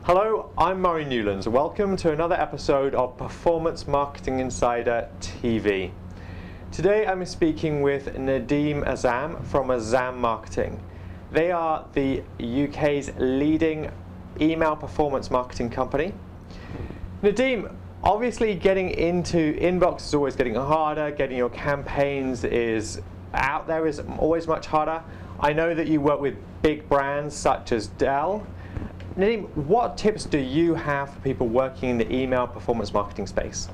Hello, I'm Murray Newlands. Welcome to another episode of Performance Marketing Insider TV. Today I'm speaking with Nadeem Azam from Azam Marketing. They are the UK's leading email performance marketing company. Nadeem, obviously getting into inbox is always getting harder, getting your campaigns is out there is always much harder. I know that you work with big brands such as Dell. Nadeem, what tips do you have for people working in the email performance marketing space?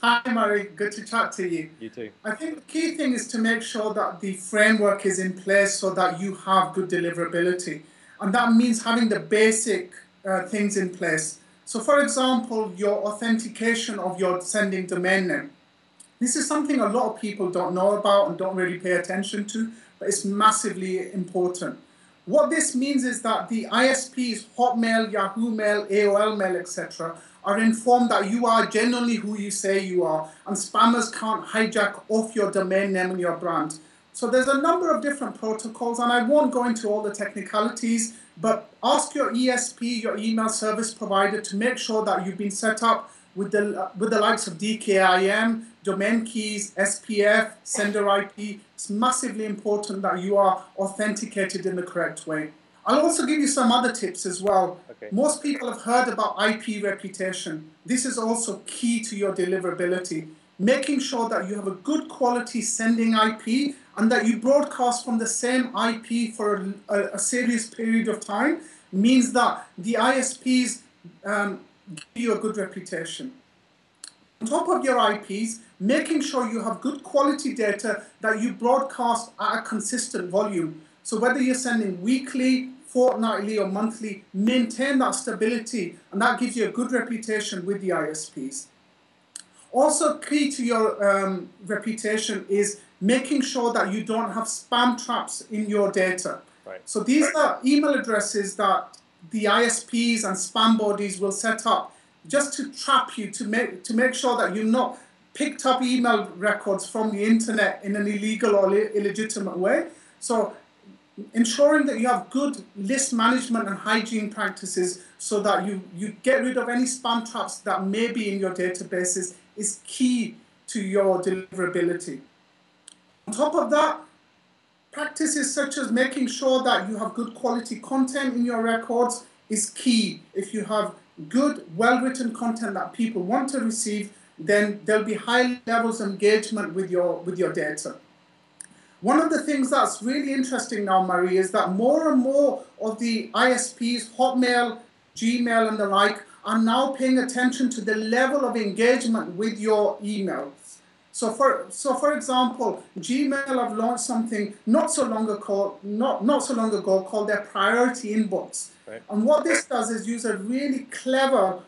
Hi Murray, good to chat to you. You too. I think the key thing is to make sure that the framework is in place so that you have good deliverability. And that means having the basic things in place. So for example, your authentication of your sending domain name. This is something a lot of people don't know about and don't really pay attention to, but it's massively important. What this means is that the ISPs, Hotmail, Yahoo Mail, AOL Mail, etc., are informed that you are genuinely who you say you are, and spammers can't hijack off your domain name and your brand. So there's a number of different protocols, and I won't go into all the technicalities, but ask your ESP, your email service provider, to make sure that you've been set up with the likes of DKIM, domain keys, SPF, sender IP. It's massively important that you are authenticated in the correct way. I'll also give you some other tips as well. Okay. Most people have heard about IP reputation. This is also key to your deliverability. Making sure that you have a good quality sending IP and that you broadcast from the same IP for a serious period of time means that the ISPs give you a good reputation. On top of your IPs, making sure you have good quality data that you broadcast at a consistent volume. So whether you're sending weekly, fortnightly or monthly, maintain that stability, and that gives you a good reputation with the ISPs. Also key to your reputation is making sure that you don't have spam traps in your data. Right. So these are email addresses that the ISPs and spam bodies will set up just to trap you, to make sure that you've not picked up email records from the internet in an illegal or illegitimate way. So ensuring that you have good list management and hygiene practices so that you get rid of any spam traps that may be in your databases is key to your deliverability. On top of that, practices such as making sure that you have good quality content in your records is key. If you have good, well-written content that people want to receive, then there'll be high levels of engagement with your data. One of the things that's really interesting now, Murray, is that more and more of the ISPs, Hotmail, Gmail and the like, are now paying attention to the level of engagement with your emails. So for example, Gmail have launched something not so long ago called their priority inbox. Right. And what this does is use a really clever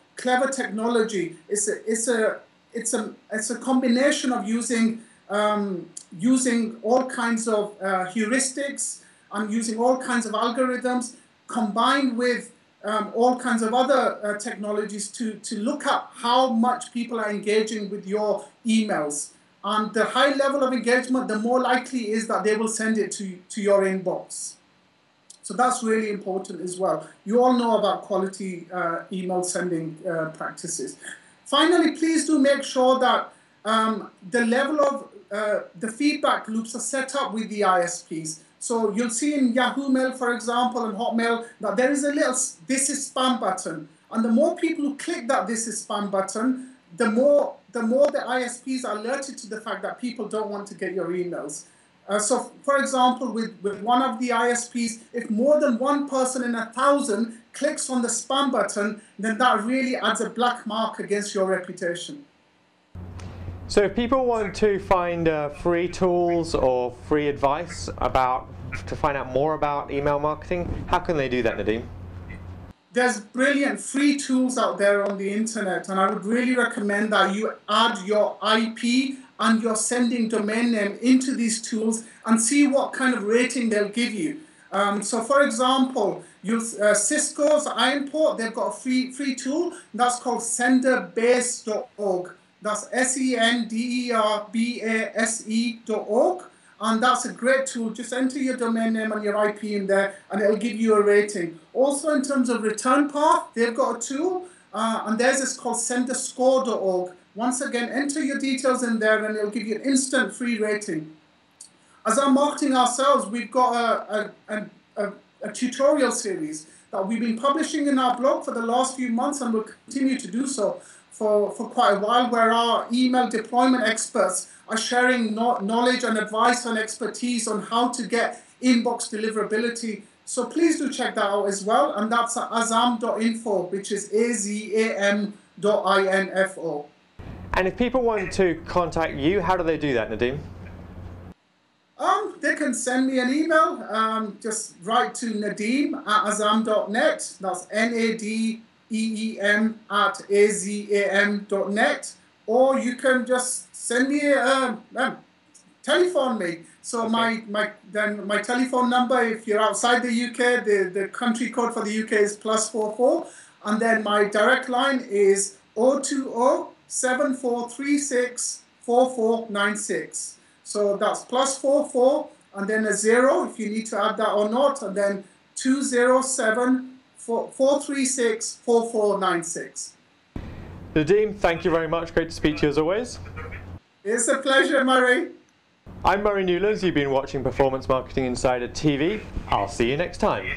technology. It's a combination of using all kinds of heuristics and using all kinds of algorithms combined with all kinds of other technologies to look at how much people are engaging with your emails. And the high level of engagement, the more likely is that they will send it to your inbox. So that's really important as well. You all know about quality email sending practices. Finally, please do make sure that the level of the feedback loops are set up with the ISPs. So you'll see in Yahoo Mail, for example, and Hotmail, that there is a little "This is spam" button. And the more people who click that "This is spam" button, the more the ISPs are alerted to the fact that people don't want to get your emails. So, for example, with one of the ISPs, if more than one person in 1,000 clicks on the spam button, then that really adds a black mark against your reputation. So if people want to find free tools or free advice to find out more about email marketing, how can they do that, Nadeem? There's brilliant free tools out there on the internet, and I would really recommend that you add your IP and you're sending domain name into these tools and see what kind of rating they'll give you. So for example, Cisco's ironport, they've got a free tool that's called senderbase.org. That's senderbase.org. And that's a great tool. Just enter your domain name and your IP in there, and it'll give you a rating. Also, in terms of return path, they've got a tool, and theirs is called senderscore.org. Once again, enter your details in there, and it'll give you an instant free rating. As I'm marketing ourselves, we've got a tutorial series that we've been publishing in our blog for the last few months, and will continue to do so for quite a while, where our email deployment experts are sharing knowledge and advice and expertise on how to get inbox deliverability. So please do check that out as well. And that's at azam.info, which is azam.info. And if people want to contact you, how do they do that, Nadeem? They can send me an email. Just write to nadeem@azam.net. That's nadeem@azam.net. Or you can just send me telephone me. So okay. my telephone number, if you're outside the UK, the country code for the UK is +44, and then my direct line is 020-7436-4496. So that's +44 and then a 0 if you need to add that or not, and then 207-436-4496. Nadeem, thank you very much. Great to speak to you as always. It's a pleasure, Murray. I'm Murray Newlands. You've been watching Performance Marketing Insider TV. I'll see you next time.